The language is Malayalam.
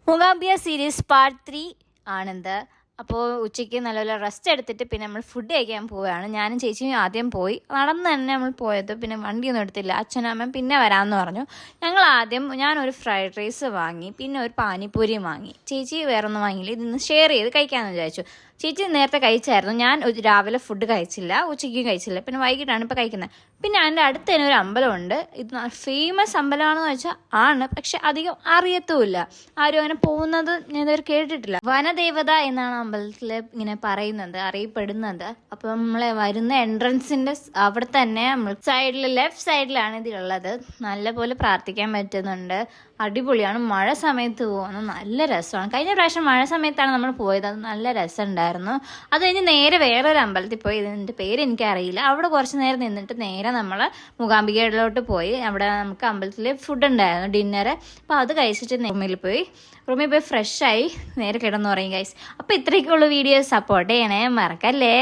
മൂകാംബിക സീരീസ് പാർട്ട് 3 ആണിത്. അപ്പോൾ ഉച്ചയ്ക്ക് നല്ലപോലെ റെസ്റ്റ് എടുത്തിട്ട് പിന്നെ നമ്മൾ ഫുഡ് കഴിക്കാൻ പോവുകയാണ്. ഞാനും ചേച്ചിയും ആദ്യം പോയി. നടന്ന് തന്നെ നമ്മൾ പോയത്. പിന്നെ വണ്ടിയൊന്നും എടുത്തില്ല. അച്ഛനും അമ്മയും പിന്നെ വരാമെന്ന് പറഞ്ഞു. ഞാനൊരു ഫ്രൈഡ് റൈസ് വാങ്ങി, പിന്നെ ഒരു പാനിപ്പൂരിയും വാങ്ങി. ചേച്ചി വേറെ ഒന്നും വാങ്ങിയില്ല. ഇതിന്ന് ഷെയർ ചെയ്ത് കഴിക്കാമെന്ന് വിചാരിച്ചു. ചേച്ചി നേരത്തെ കഴിച്ചായിരുന്നു. ഞാൻ രാവിലെ ഫുഡ് കഴിച്ചില്ല, ഉച്ചയ്ക്കും കഴിച്ചില്ല. പിന്നെ വൈകിട്ടാണ് ഇപ്പോൾ കഴിക്കുന്നത്. പിന്നെ അതിൻ്റെ അടുത്ത് തന്നെ ഒരു അമ്പലമുണ്ട്. ഇത് ഫേമസ് അമ്പലമാണെന്ന് വെച്ചാൽ ആണ്, പക്ഷെ അധികം അറിയത്തുമില്ല. ആരും അങ്ങനെ പോകുന്നത് ഞാൻ ഇതുവരെ കേട്ടിട്ടില്ല. വനദേവത എന്നാണ് അമ്പലത്തിൽ ഇങ്ങനെ പറയുന്നത്, അറിയപ്പെടുന്നത്. അപ്പോൾ നമ്മളെ വരുന്ന എൻട്രൻസിൻ്റെ അവിടെ തന്നെ നമ്മൾ ലെഫ്റ്റ് സൈഡിലാണ് ഇതിലുള്ളത്. നല്ലപോലെ പ്രാർത്ഥിക്കാൻ പറ്റുന്നുണ്ട്. അടിപൊളിയാണ്. മഴ സമയത്ത് പോകുന്നത് നല്ല രസമാണ്. കഴിഞ്ഞ പ്രാവശ്യം മഴ സമയത്താണ് നമ്മൾ പോയത്. അത് നല്ല രസമുണ്ടായിരുന്നു. അത് കഴിഞ്ഞ് നേരെ വേറൊരു അമ്പലത്തിൽ പോയി. ഇതിൻ്റെ പേര് എനിക്കറിയില്ല. അവിടെ കുറച്ച് നേരം നിന്നിട്ട് നേരെ നമ്മൾ മൂകാംബികയിലോട്ട് പോയി. അവിടെ നമുക്ക് അമ്പലത്തിൽ ഫുഡ് ഉണ്ടായിരുന്നു, ഡിന്നർ. അപ്പോൾ അത് കഴിച്ചിട്ട് റൂമിൽ പോയി ഫ്രഷായി നേരെ കിടന്നുറങ്ങി ഗൈസ്. അപ്പോൾ ഇത്രയൊക്കെയുള്ള വീഡിയോ സപ്പോർട്ട് ചെയ്യണേ, മറക്കല്ലേ.